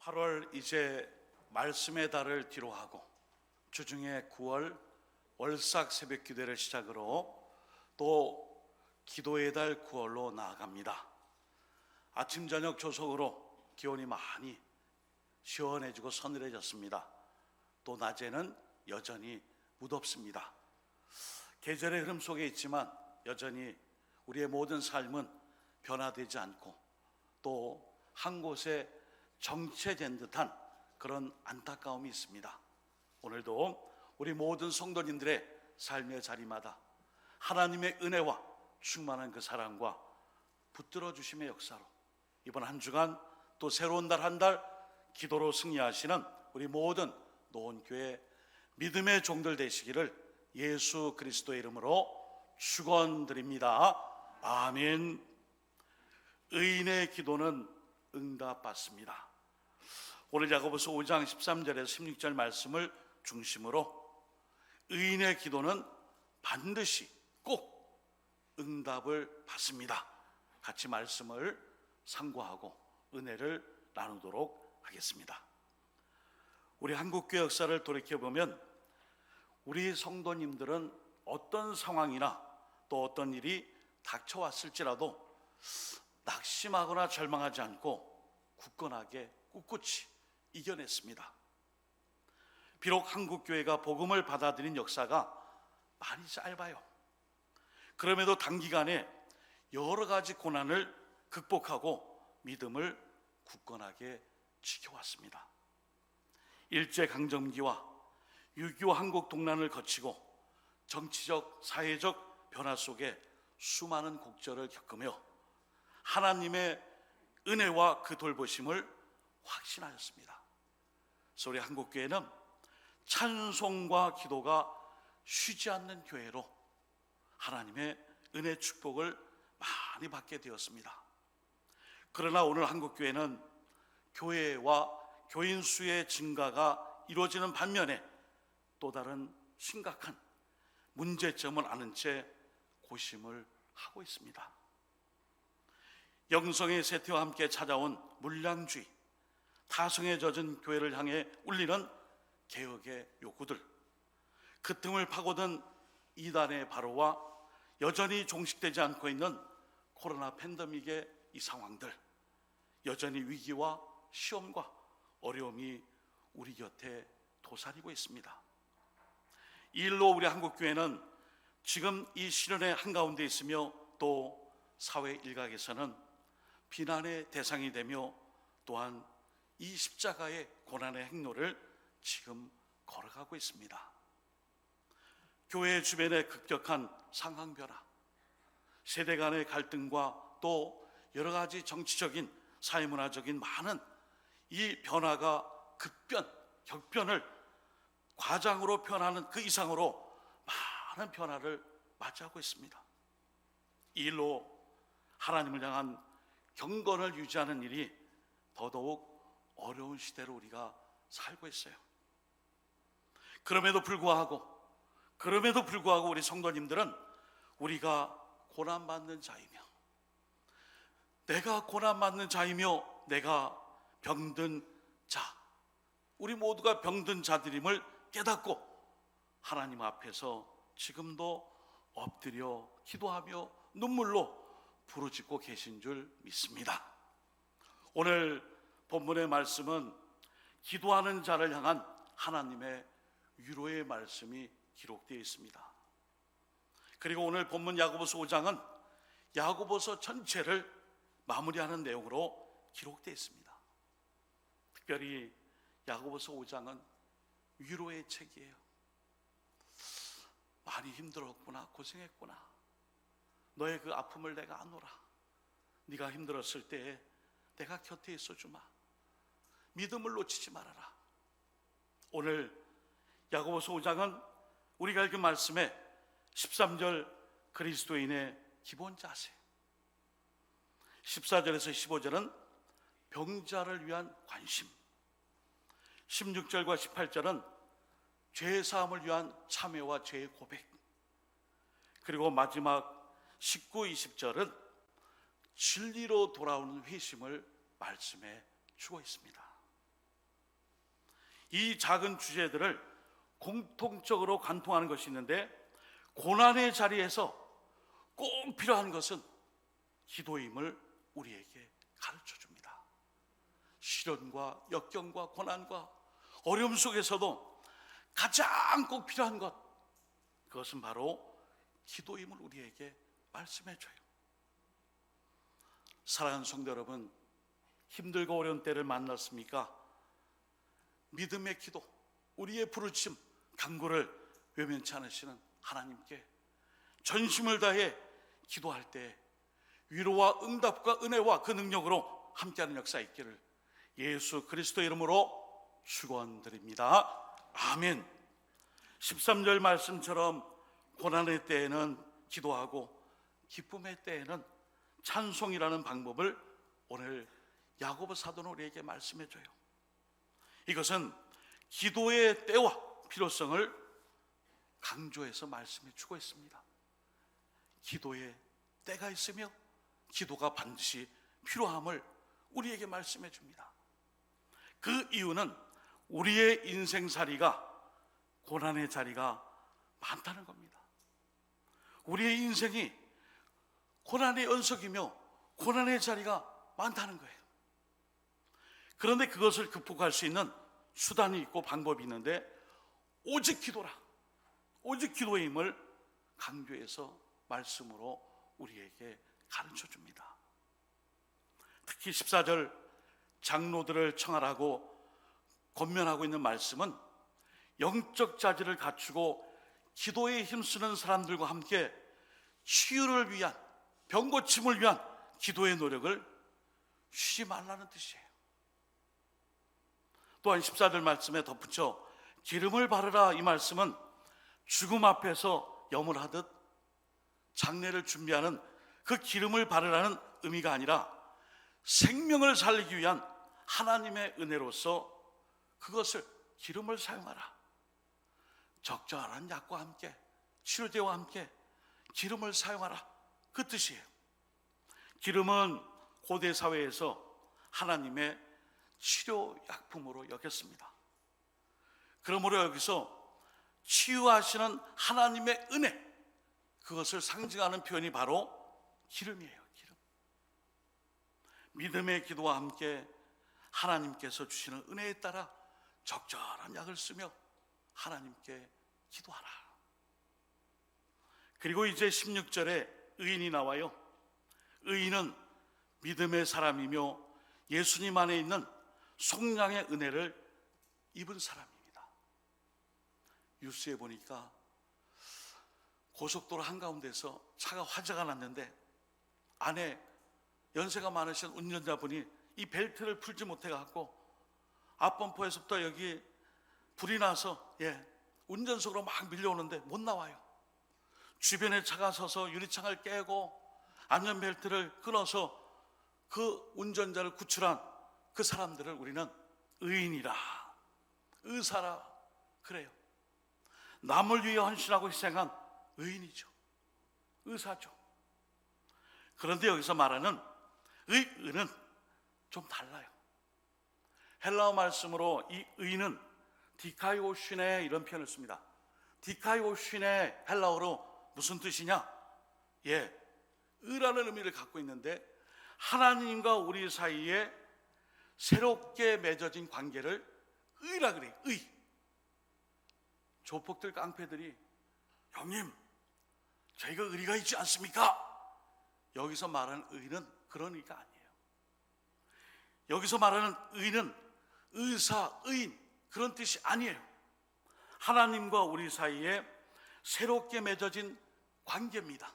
8월 이제 말씀의 달을 뒤로하고 주중에 9월 월삭 새벽 기도를 시작으로 또 기도의 달 9월로 나아갑니다. 아침 저녁 조석으로 기온이 많이 시원해지고 서늘해졌습니다. 또 낮에는 여전히 무덥습니다. 계절의 흐름 속에 있지만 여전히 우리의 모든 삶은 변화되지 않고 또 한 곳에 정체된 듯한 그런 안타까움이 있습니다. 오늘도 우리 모든 성도님들의 삶의 자리마다 하나님의 은혜와 충만한 그 사랑과 붙들어 주심의 역사로 이번 한 주간 또 새로운 달 한 달 기도로 승리하시는 우리 모든 노원교회 믿음의 종들 되시기를 예수 그리스도의 이름으로 축원드립니다. 아멘. 의인의 기도는 응답받습니다. 오늘 야고보서 5장 13절에서 16절 말씀을 중심으로 의인의 기도는 반드시 꼭 응답을 받습니다. 같이 말씀을 상고하고 은혜를 나누도록 하겠습니다. 우리 한국교회 역사를 돌이켜보면 우리 성도님들은 어떤 상황이나 또 어떤 일이 닥쳐왔을지라도 낙심하거나 절망하지 않고 굳건하게 꿋꿋이 이겨냈습니다. 비록 한국교회가 복음을 받아들인 역사가 많이 짧아요. 그럼에도 단기간에 여러 가지 고난을 극복하고 믿음을 굳건하게 지켜왔습니다. 일제강점기와 6.25 한국 동란을 거치고 정치적, 사회적 변화 속에 수많은 곡절을 겪으며 하나님의 은혜와 그 돌보심을 확신하셨습니다. 그래서 우리 한국교회는 찬송과 기도가 쉬지 않는 교회로 하나님의 은혜 축복을 많이 받게 되었습니다. 그러나 오늘 한국교회는 교회와 교인 수의 증가가 이루어지는 반면에 또 다른 심각한 문제점을 아는 채 고심을 하고 있습니다. 영성의 쇠퇴와 함께 찾아온 물량주의, 타성에 젖은 교회를 향해 울리는 개혁의 요구들, 그 틈을 파고든 이단의 바로와 여전히 종식되지 않고 있는 코로나 팬데믹의 이 상황들, 여전히 위기와 시험과 어려움이 우리 곁에 도사리고 있습니다. 이 일로 우리 한국교회는 지금 이 시련의 한가운데 있으며 또 사회 일각에서는 비난의 대상이 되며 또한 이 십자가의 고난의 행로를 지금 걸어가고 있습니다. 교회 주변의 급격한 상황 변화, 세대 간의 갈등과 또 여러 가지 정치적인 사회문화적인 많은 이 변화가 격변을 과장으로 표현하는 그 이상으로 많은 변화를 맞이하고 있습니다. 이 일로 하나님을 향한 경건을 유지하는 일이 더더욱 어려운 시대로 우리가 살고 있어요. 그럼에도 불구하고 우리 성도님들은 우리가 고난받는 자이며 내가 고난받는 자이며 내가 병든 자, 우리 모두가 병든 자들임을 깨닫고 하나님 앞에서 지금도 엎드려 기도하며 눈물로 부르짖고 계신 줄 믿습니다. 오늘 본문의 말씀은 기도하는 자를 향한 하나님의 위로의 말씀이 기록되어 있습니다. 그리고 오늘 본문 야고보서 5장은 야고보서 전체를 마무리하는 내용으로 기록되어 있습니다. 특별히 야고보서 5장은 위로의 책이에요. 많이 힘들었구나, 고생했구나. 너의 그 아픔을 내가 아노라. 네가 힘들었을 때 내가 곁에 있어주마. 믿음을 놓치지 말아라. 오늘 야고보서 5장은 우리가 읽은 말씀에 13절 그리스도인의 기본 자세, 14절에서 15절은 병자를 위한 관심, 16절과 18절은 죄사함을 위한 참회와 죄의 고백, 그리고 마지막 19, 20절은 진리로 돌아오는 회심을 말씀해 주고 있습니다. 이 작은 주제들을 공통적으로 관통하는 것이 있는데, 고난의 자리에서 꼭 필요한 것은 기도임을 우리에게 가르쳐 줍니다. 시련과 역경과 고난과 어려움 속에서도 가장 꼭 필요한 것, 그것은 바로 기도임을 우리에게 말씀해 줘요. 사랑하는 성도 여러분, 힘들고 어려운 때를 만났습니까? 믿음의 기도, 우리의 부르심, 간구를 외면치 않으시는 하나님께 전심을 다해 기도할 때 위로와 응답과 은혜와 그 능력으로 함께하는 역사 있기를 예수 그리스도 이름으로 축원드립니다. 아멘. 13절 말씀처럼 고난의 때에는 기도하고 기쁨의 때에는 찬송이라는 방법을 오늘 야고보 사도는 우리에게 말씀해 줘요. 이것은 기도의 때와 필요성을 강조해서 말씀해 주고 있습니다. 기도의 때가 있으며 기도가 반드시 필요함을 우리에게 말씀해 줍니다. 그 이유는 우리의 인생살이가 고난의 자리가 많다는 겁니다. 우리의 인생이 고난의 연속이며 고난의 자리가 많다는 거예요. 그런데 그것을 극복할 수 있는 수단이 있고 방법이 있는데, 오직 기도라, 오직 기도의 힘을 강조해서 말씀으로 우리에게 가르쳐 줍니다. 특히 14절 장로들을 청하라고 권면하고 있는 말씀은 영적 자질을 갖추고 기도에 힘쓰는 사람들과 함께 치유를 위한, 병고침을 위한 기도의 노력을 쉬지 말라는 뜻이에요. 또한 14절 말씀에 덧붙여 기름을 바르라, 이 말씀은 죽음 앞에서 염을 하듯 장례를 준비하는 그 기름을 바르라는 의미가 아니라 생명을 살리기 위한 하나님의 은혜로서 그것을, 기름을 사용하라. 적절한 약과 함께, 치료제와 함께 기름을 사용하라, 그 뜻이에요. 기름은 고대 사회에서 하나님의 치료약품으로 여겼습니다. 그러므로 여기서 치유하시는 하나님의 은혜, 그것을 상징하는 표현이 바로 기름이에요. 기름. 믿음의 기도와 함께 하나님께서 주시는 은혜에 따라 적절한 약을 쓰며 하나님께 기도하라. 그리고 이제 16절에 의인이 나와요. 의인은 믿음의 사람이며 예수님 안에 있는 속량의 은혜를 입은 사람입니다. 뉴스에 보니까 고속도로 한가운데서 차가 화재가 났는데 안에 연세가 많으신 운전자분이 이 벨트를 풀지 못해갖고 앞범퍼에서부터 여기 불이 나서 운전석으로 막 밀려오는데 못 나와요. 주변에 차가 서서 유리창을 깨고 안전벨트를 끊어서 그 운전자를 구출한 그 사람들을 우리는 의인이라, 의사라 그래요. 남을 위해 헌신하고 희생한 의인이죠. 의사죠. 그런데 여기서 말하는 의는 좀 달라요. 헬라어 말씀으로 이 의는 디카이오슈네, 이런 표현을 씁니다. 디카이오슈네 헬라어로 무슨 뜻이냐? 의라는 의미를 갖고 있는데, 하나님과 우리 사이에 새롭게 맺어진 관계를 의라 그래요. 의. 조폭들, 깡패들이 형님, 저희가 의리가 있지 않습니까? 여기서 말하는 의는 그런 의가 아니에요. 여기서 말하는 의는 의사, 의인, 그런 뜻이 아니에요. 하나님과 우리 사이에 새롭게 맺어진 관계입니다.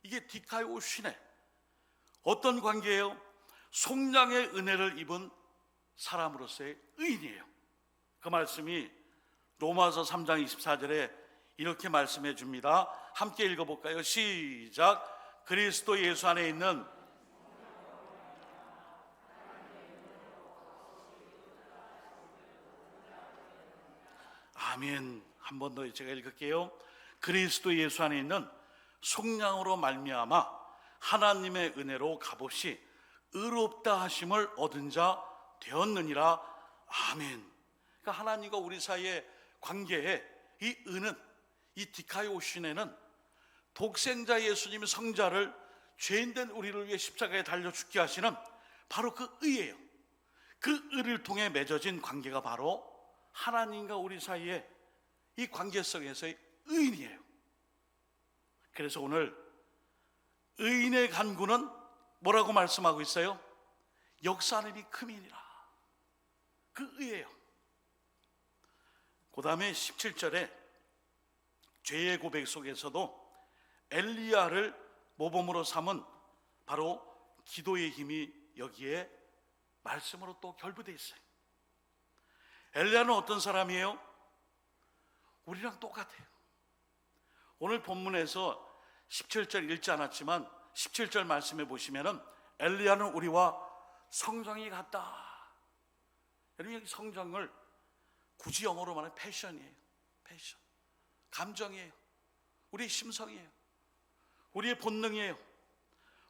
이게 디카이오시네. 어떤 관계예요? 속량의 은혜를 입은 사람으로서의 의인이에요. 그 말씀이 로마서 3장 24절에 이렇게 말씀해 줍니다. 함께 읽어볼까요? 시작. 그리스도 예수 안에 있는 아멘. 한 번 더 제가 읽을게요. 그리스도 예수 안에 있는 속량으로 말미암아 하나님의 은혜로 값없이 의롭다 하심을 얻은 자 되었느니라. 아멘. 그러니까 하나님과 우리 사이의 관계에 이 은은, 이 디카이오신에는 독생자 예수님이 성자를 죄인된 우리를 위해 십자가에 달려 죽게 하시는 바로 그 의예요. 그 의를 통해 맺어진 관계가 바로 하나님과 우리 사이의 이 관계성에서의 의인이에요. 그래서 오늘 의인의 간구는 뭐라고 말씀하고 있어요? 역사하느니 크민이라. 그 의예요. 그 다음에 17절에 죄의 고백 속에서도 엘리야를 모범으로 삼은 바로 기도의 힘이 여기에 말씀으로 또 결부되어 있어요. 엘리야는 어떤 사람이에요? 우리랑 똑같아요. 오늘 본문에서 17절 읽지 않았지만 17절 말씀해 보시면은 엘리야는 우리와 성정이 같다. 여러분, 여기 성정을 굳이 영어로 말하면 패션이에요. 패션, 감정이에요. 우리의 심성이에요. 우리의 본능이에요.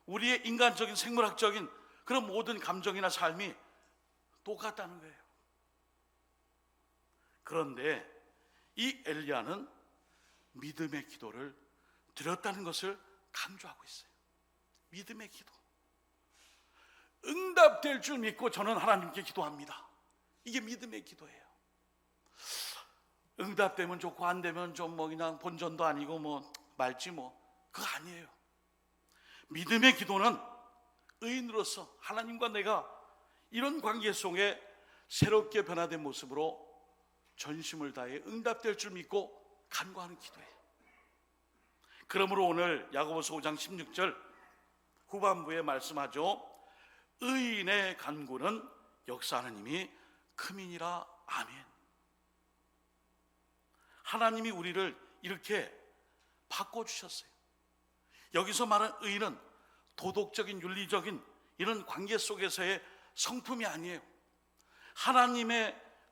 우리의 인간적인 생물학적인 그런 모든 감정이나 삶이 똑같다는 거예요. 그런데 이 엘리야는 믿음의 기도를 드렸다는 것을 강조하고 있어요. 믿음의 기도, 응답될 줄 믿고 저는 하나님께 기도합니다. 이게 믿음의 기도예요. 응답되면 좋고 안 되면 좀 뭐 그냥 본전도 아니고 뭐 말지 뭐, 그거 아니에요. 믿음의 기도는 의인으로서 하나님과 내가 이런 관계 속에 새롭게 변화된 모습으로 전심을 다해 응답될 줄 믿고 간구하는 기도예요. 그러므로 오늘 야고보서 5장 16절 후반부에 말씀하죠. 의인의 간구는 역사하는 힘이 크민이라. 아멘. 하나님이 우리를 이렇게 바꿔주셨어요. 여기서 말하는 의인은 도덕적인 윤리적인 이런 관계 속에서의 성품이 아니에요.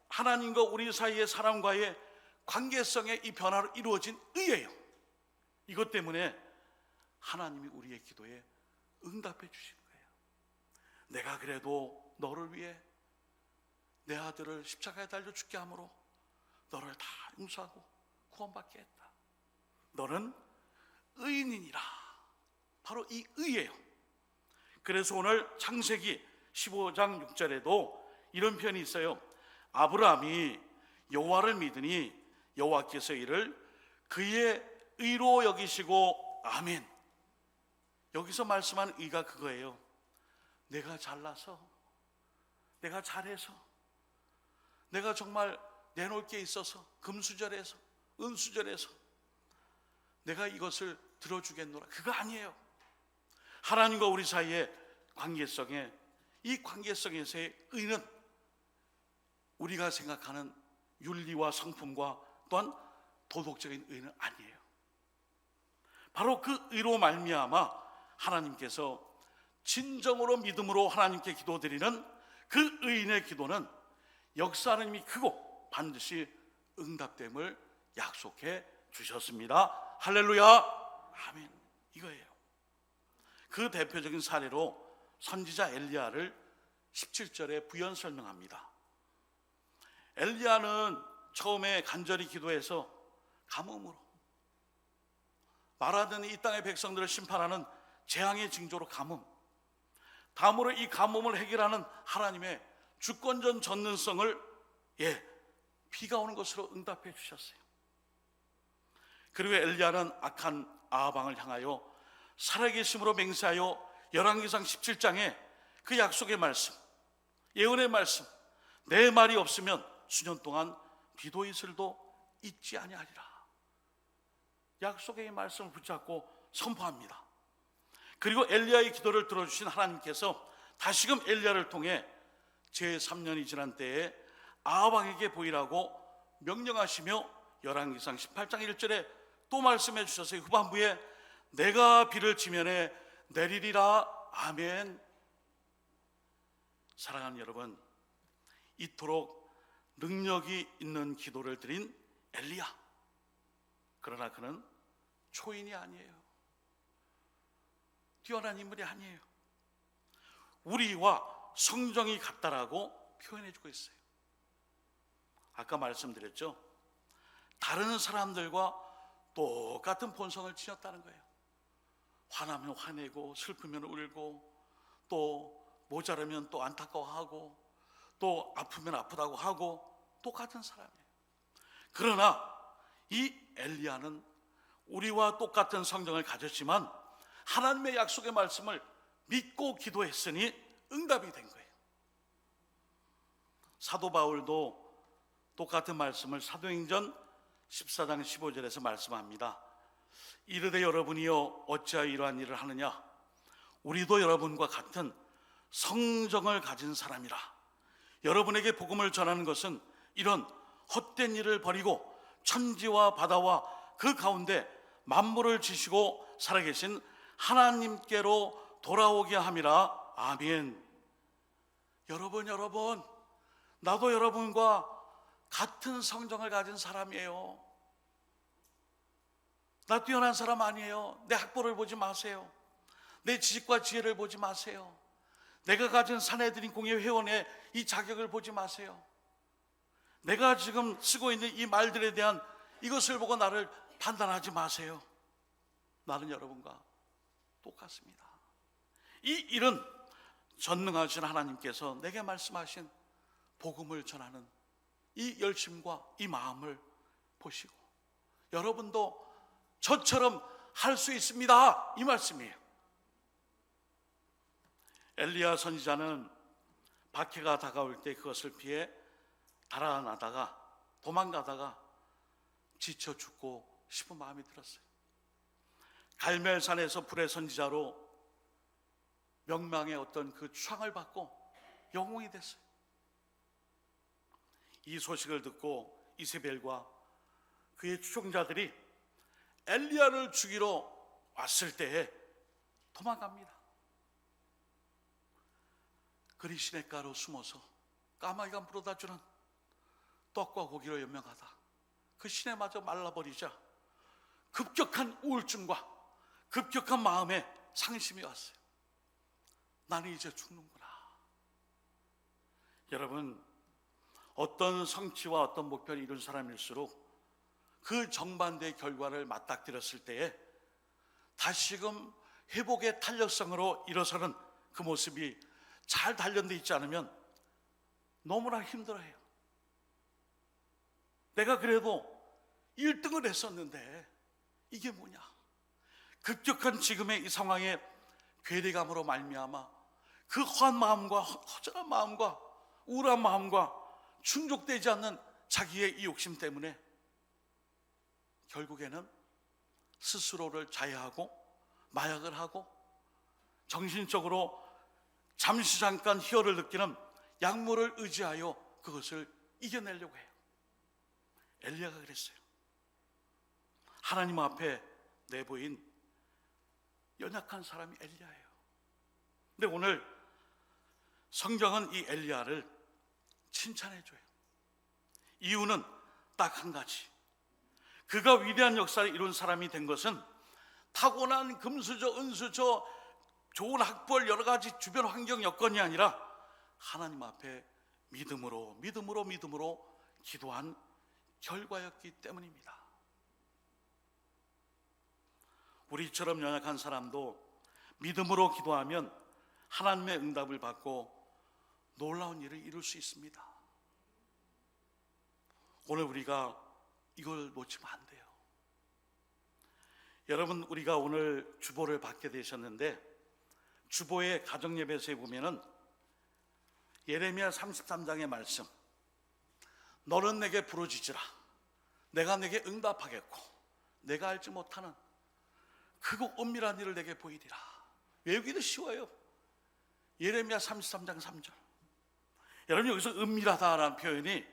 하나님과 우리 사이의 사람과의 관계성의 이 변화로 이루어진 의예요. 이것 때문에 하나님이 우리의 기도에 응답해 주시는 거예요. 내가 그래도 너를 위해 내 아들을 십자가에 달려 죽게 함으로 너를 다 용서하고 구원받게 했다. 너는 의인이니라. 바로 이 의예요. 그래서 오늘 창세기 15장 6절에도 이런 표현이 있어요. 아브라함이 여호와를 믿으니 여호와께서 이를 그의 의로 여기시고. 아멘. 여기서 말씀한 의가 그거예요. 내가 잘나서, 내가 잘해서, 내가 정말 내놓을 게 있어서 금수저에서 은수저에서 내가 이것을 들어주겠노라, 그거 아니에요. 하나님과 우리 사이의 관계성에, 이 관계성에서의 의는 우리가 생각하는 윤리와 성품과 또한 도덕적인 의는 아니에요. 바로 그 의로 말미암아 하나님께서 진정으로 믿음으로 하나님께 기도드리는 그 의인의 기도는 역사하는 힘이 크고 반드시 응답됨을 약속해 주셨습니다. 할렐루야. 아멘. 이거예요. 그 대표적인 사례로 선지자 엘리야를 17절에 부연 설명합니다. 엘리야는 처음에 간절히 기도해서 가뭄으로, 말하더니 이 땅의 백성들을 심판하는 재앙의 징조로 가뭄, 다음으로 이 가뭄을 해결하는 하나님의 주권전 전능성을 비가 오는 것으로 응답해 주셨어요. 그리고 엘리야는 악한 아합 왕을 향하여 살아계심으로 맹세하여 열왕기상 17장에 그 약속의 말씀, 예언의 말씀, 내 말이 없으면 수년 동안 비도 이슬도 있지 아니하리라, 약속의 말씀을 붙잡고 선포합니다. 그리고 엘리야의 기도를 들어주신 하나님께서 다시금 엘리야를 통해 제3년이 지난 때에 아합 왕에게 보이라고 명령하시며 열왕기상 18장 1절에 또 말씀해 주셔서 후반부에 내가 비를 지면에 내리리라. 아멘. 사랑하는 여러분, 이토록 능력이 있는 기도를 드린 엘리야, 그러나 그는 초인이 아니에요. 뛰어난 인물이 아니에요. 우리와 성정이 같다라고 표현해주고 있어요. 아까 말씀드렸죠. 다른 사람들과 똑같은 본성을 지녔다는 거예요. 화나면 화내고 슬프면 울고 또 모자라면 또 안타까워하고 또 아프면 아프다고 하고 똑같은 사람이에요. 그러나 이 엘리야는 우리와 똑같은 성정을 가졌지만 하나님의 약속의 말씀을 믿고 기도했으니 응답이 된 거예요. 사도 바울도 똑같은 말씀을 사도행전 14장 15절에서 말씀합니다. 이르되 여러분이여 어찌하여 이러한 일을 하느냐? 우리도 여러분과 같은 성정을 가진 사람이라. 여러분에게 복음을 전하는 것은 이런 헛된 일을 버리고 천지와 바다와 그 가운데 만물을 지시고 살아계신 하나님께로 돌아오게 함이라. 아멘. 여러분, 나도 여러분과 같은 성정을 가진 사람이에요. 나 뛰어난 사람 아니에요. 내 학벌을 보지 마세요. 내 지식과 지혜를 보지 마세요. 내가 가진 사내들인 공예 회원의 이 자격을 보지 마세요. 내가 지금 쓰고 있는 이 말들에 대한 이것을 보고 나를 판단하지 마세요. 나는 여러분과 똑같습니다. 이 일은 전능하신 하나님께서 내게 말씀하신 복음을 전하는 이 열심과 이 마음을 보시고 여러분도 저처럼 할 수 있습니다, 이 말씀이에요. 엘리야 선지자는 박해가 다가올 때 그것을 피해 달아나다가 도망가다가 지쳐 죽고 싶은 마음이 들었어요. 갈멜산에서 불의 선지자로 명망의 어떤 그 추앙을 받고 영웅이 됐어요. 이 소식을 듣고 이세벨과 그의 추종자들이 엘리야를 죽이러 왔을 때에 도망갑니다. 그리 시냇가로 숨어서 까마귀가 물어다주는 떡과 고기로 연명하다 그 시내마저 말라버리자 급격한 우울증과 급격한 마음에 상심이 왔어요. 나는 이제 죽는구나. 여러분, 어떤 성취와 어떤 목표를 이룬 사람일수록 그 정반대의 결과를 맞닥뜨렸을 때에 다시금 회복의 탄력성으로 일어서는 그 모습이 잘 단련되어 있지 않으면 너무나 힘들어해요. 내가 그래도 1등을 했었는데 이게 뭐냐? 급격한 지금의 이 상황에 괴리감으로 말미암아 그 허한 마음과 허전한 마음과 우울한 마음과 충족되지 않는 자기의 이 욕심 때문에 결국에는 스스로를 자해하고 마약을 하고 정신적으로 잠시 잠깐 희열을 느끼는 약물을 의지하여 그것을 이겨내려고 해요. 엘리야가 그랬어요. 하나님 앞에 내보인 연약한 사람이 엘리야예요. 근데 오늘 성경은 이 엘리야를 칭찬해줘요. 이유는 딱 한 가지. 그가 위대한 역사를 이룬 사람이 된 것은 타고난 금수저, 은수저, 좋은 학벌, 여러 가지 주변 환경 여건이 아니라 하나님 앞에 믿음으로 기도한 결과였기 때문입니다. 우리처럼 연약한 사람도 믿음으로 기도하면 하나님의 응답을 받고 놀라운 일을 이룰 수 있습니다. 오늘 우리가 이걸 놓치면 안 돼요. 여러분, 우리가 오늘 주보를 받게 되셨는데 주보의 가정예배소에 보면은 예레미야 33장의 말씀, 너는 내게 부르짖으라 내가 내게 응답하겠고 내가 알지 못하는 크고 은밀한 일을 내게 보이리라. 외우기도 쉬워요. 예레미야 33장 3절. 여러분, 여기서 은밀하다라는 표현이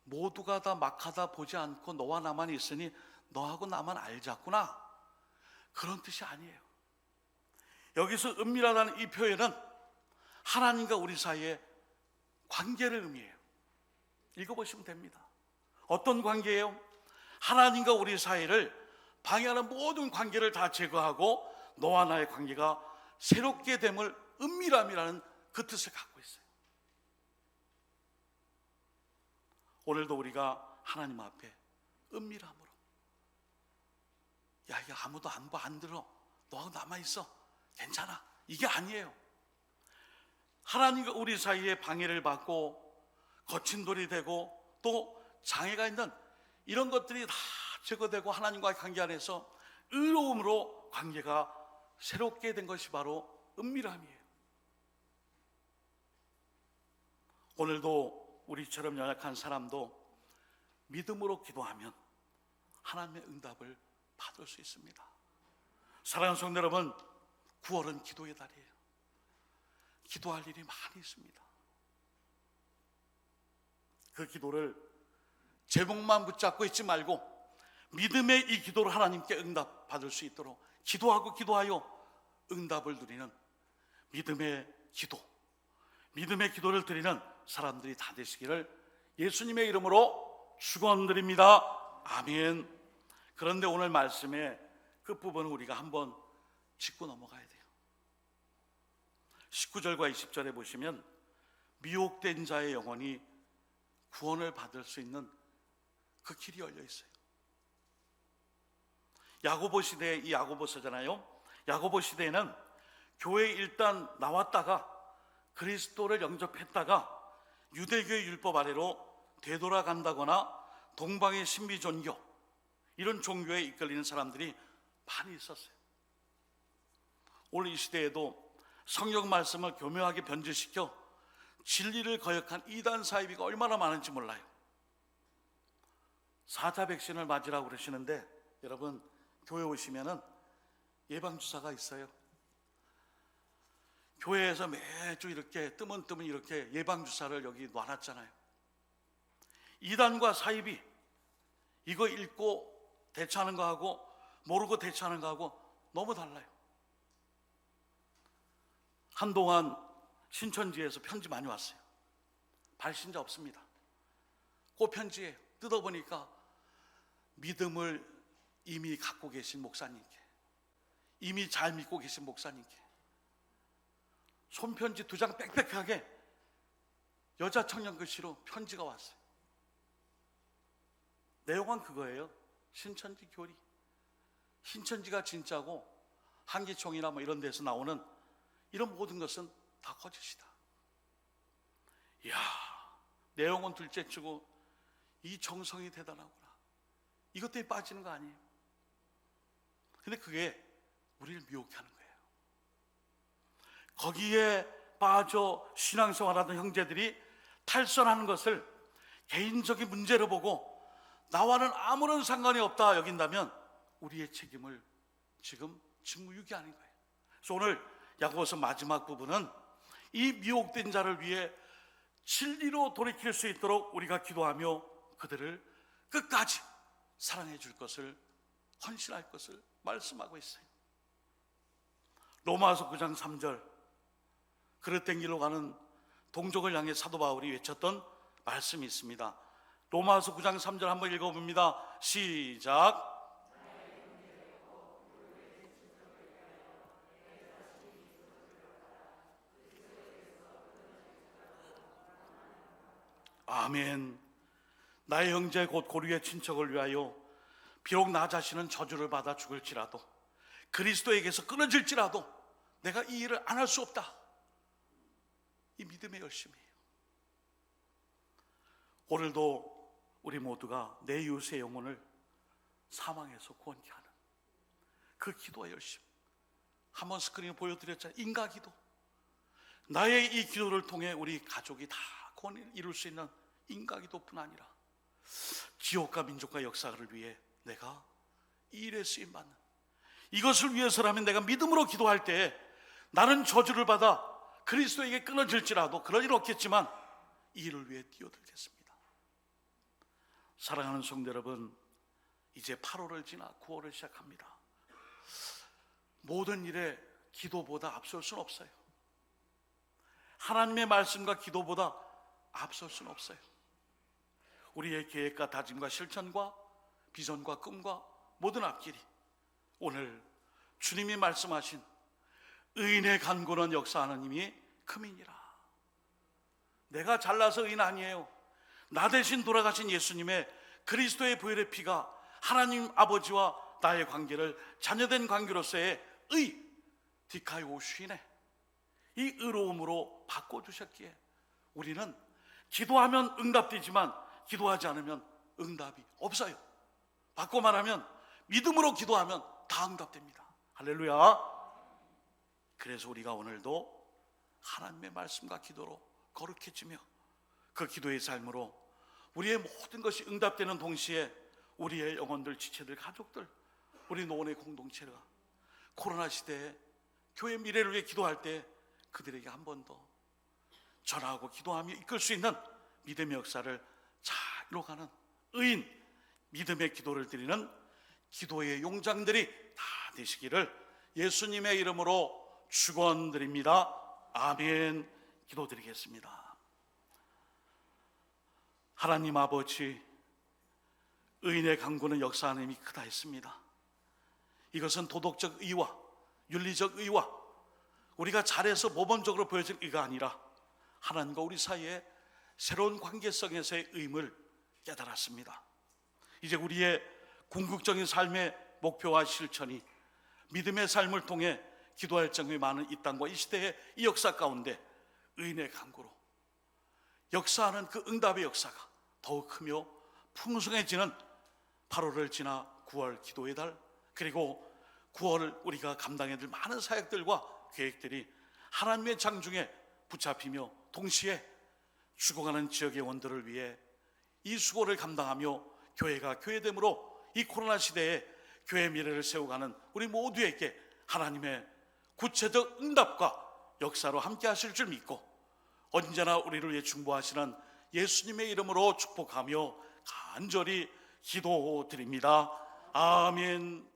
모두가 다 막하다 보지 않고 너와 나만 있으니 너하고 나만 알자꾸나 그런 뜻이 아니에요. 여기서 은밀하다는 이 표현은 하나님과 우리 사이의 관계를 의미해요. 읽어보시면 됩니다. 어떤 관계예요? 하나님과 우리 사이를 방해하는 모든 관계를 다 제거하고 너와 나의 관계가 새롭게 됨을 은밀함이라는 그 뜻을 갖고 있어요. 오늘도 우리가 하나님 앞에 은밀함으로, 야, 이게 아무도 안 봐, 안 들어, 너하고 남아있어, 괜찮아, 이게 아니에요. 하나님과 우리 사이에 방해를 받고 거친 돌이 되고 또 장애가 있는 이런 것들이 다 제거되고 하나님과의 관계 안에서 의로움으로 관계가 새롭게 된 것이 바로 은밀함이에요. 오늘도 우리처럼 연약한 사람도 믿음으로 기도하면 하나님의 응답을 받을 수 있습니다. 사랑하는 성도 여러분, 9월은 기도의 달이에요. 기도할 일이 많이 있습니다. 그 기도를 제목만 붙잡고 있지 말고 믿음의 이 기도를 하나님께 응답 받을 수 있도록 기도하고 기도하여 응답을 누리는 믿음의 기도, 믿음의 기도를 드리는 사람들이 다 되시기를 예수님의 이름으로 축원드립니다. 아멘. 그런데 오늘 말씀의 끝부분은 우리가 한번 짚고 넘어가야 돼요. 19절과 20절에 보시면 미혹된 자의 영혼이 구원을 받을 수 있는 그 길이 열려 있어요. 야고보 시대, 이 야고보서잖아요. 야고보 시대에는 교회에 일단 나왔다가 그리스도를 영접했다가 유대교의 율법 아래로 되돌아간다거나 동방의 신비 종교, 이런 종교에 이끌리는 사람들이 많이 있었어요. 오늘 이 시대에도 성경 말씀을 교묘하게 변질시켜 진리를 거역한 이단 사이비가 얼마나 많은지 몰라요. 4차 백신을 맞으라고 그러시는데 여러분, 교회 오시면은 예방주사가 있어요. 교회에서 매주 이렇게 뜨문뜨문 이렇게 예방주사를 여기 놔놨잖아요. 이단과 사이비, 이거 읽고 대처하는 거하고 모르고 대처하는 거하고 너무 달라요. 한동안 신천지에서 편지 많이 왔어요. 발신자 없습니다. 꽃편지에 뜯어보니까 믿음을 이미 갖고 계신 목사님께, 이미 잘 믿고 계신 목사님께 손편지 2장 빽빽하게 여자 청년 글씨로 편지가 왔어요. 내용은 그거예요. 신천지 교리, 신천지가 진짜고 한기총이나 뭐 이런 데서 나오는 이런 모든 것은 다 거짓이다. 이야, 내용은 둘째치고 이 정성이 대단하구나. 이것 때문에 빠지는 거 아니에요. 근데 그게 우리를 미혹해 하는 거예요. 거기에 빠져 신앙생활하던 형제들이 탈선하는 것을 개인적인 문제로 보고 나와는 아무런 상관이 없다 여긴다면 우리의 책임을 지금 직무유기하는 거예요. 그래서 오늘 야고보서 마지막 부분은 이 미혹된 자를 위해 진리로 돌이킬 수 있도록 우리가 기도하며 그들을 끝까지 사랑해 줄 것을, 헌신할 것을 말씀하고 있어요. 로마서 9장 3절, 그릇된 길로 가는 동족을 향해 사도 바울이 외쳤던 말씀이 있습니다. 로마서 9장 3절 한번 읽어봅니다. 시작. 아멘. 나의 형제 곧 고류의 친척을 위하여 비록 나 자신은 저주를 받아 죽을지라도, 그리스도에게서 끊어질지라도 내가 이 일을 안 할 수 없다. 이 믿음의 열심이에요. 오늘도 우리 모두가 내 이웃의 영혼을 사망에서 구원케 하는 그 기도의 열심, 한번 스크린에 보여드렸잖아요. 인가기도. 나의 이 기도를 통해 우리 가족이 다 구원을 이룰 수 있는 인가기도뿐 아니라 지역과 민족과 역사를 위해 내가 이 일에 쓰임받는, 이것을 위해서라면 내가 믿음으로 기도할 때 나는 저주를 받아 그리스도에게 끊어질지라도 그럴 일 없겠지만 이 일을 위해 뛰어들겠습니다. 사랑하는 성도 여러분, 이제 8월을 지나 9월을 시작합니다. 모든 일에 기도보다 앞설 수는 없어요. 하나님의 말씀과 기도보다 앞설 수는 없어요. 우리의 계획과 다짐과 실천과 비전과 꿈과 모든 앞길이 오늘 주님이 말씀하신 의인의 간구는 역사하는 힘이 크미니라. 내가 잘나서 의인 아니에요. 나 대신 돌아가신 예수님의 그리스도의 보혈의 피가 하나님 아버지와 나의 관계를 자녀된 관계로서의 디카이오슈이네, 이 의로움으로 바꿔주셨기에 우리는 기도하면 응답되지만 기도하지 않으면 응답이 없어요. 바꿔 말하면 믿음으로 기도하면 다 응답됩니다. 할렐루야. 그래서 우리가 오늘도 하나님의 말씀과 기도로 거룩해지며 그 기도의 삶으로 우리의 모든 것이 응답되는 동시에 우리의 영혼들, 지체들, 가족들, 우리 노원의 공동체가 코로나 시대에 교회 미래를 위해 기도할 때 그들에게 한 번 더 전하고 기도하며 이끌 수 있는 믿음의 역사를 잘 이뤄가는 의인, 믿음의 기도를 드리는 기도의 용장들이 다 되시기를 예수님의 이름으로 축원드립니다. 아멘. 기도드리겠습니다. 하나님 아버지, 의인의 강구는 역사하는 힘이 크다 했습니다. 이것은 도덕적 의와 윤리적 의와 우리가 잘해서 모범적으로 보여질 의가 아니라 하나님과 우리 사이의 새로운 관계성에서의 의임을 깨달았습니다. 이제 우리의 궁극적인 삶의 목표와 실천이 믿음의 삶을 통해 기도할 정도의 많은 이 땅과 이 시대의 이 역사 가운데 의인의 강구로 역사하는 그 응답의 역사가 더욱 크며 풍성해지는 8월을 지나 9월 기도의 달, 그리고 9월을 우리가 감당해야 될 많은 사역들과 계획들이 하나님의 장중에 붙잡히며 동시에 죽어가는 지역의 원들을 위해 이 수고를 감당하며 교회가 교회됨으로 이 코로나 시대에 교회의 미래를 세워가는 우리 모두에게 하나님의 구체적 응답과 역사로 함께 하실 줄 믿고 언제나 우리를 위해 중보하시는 예수님의 이름으로 축복하며 간절히 기도드립니다. 아멘.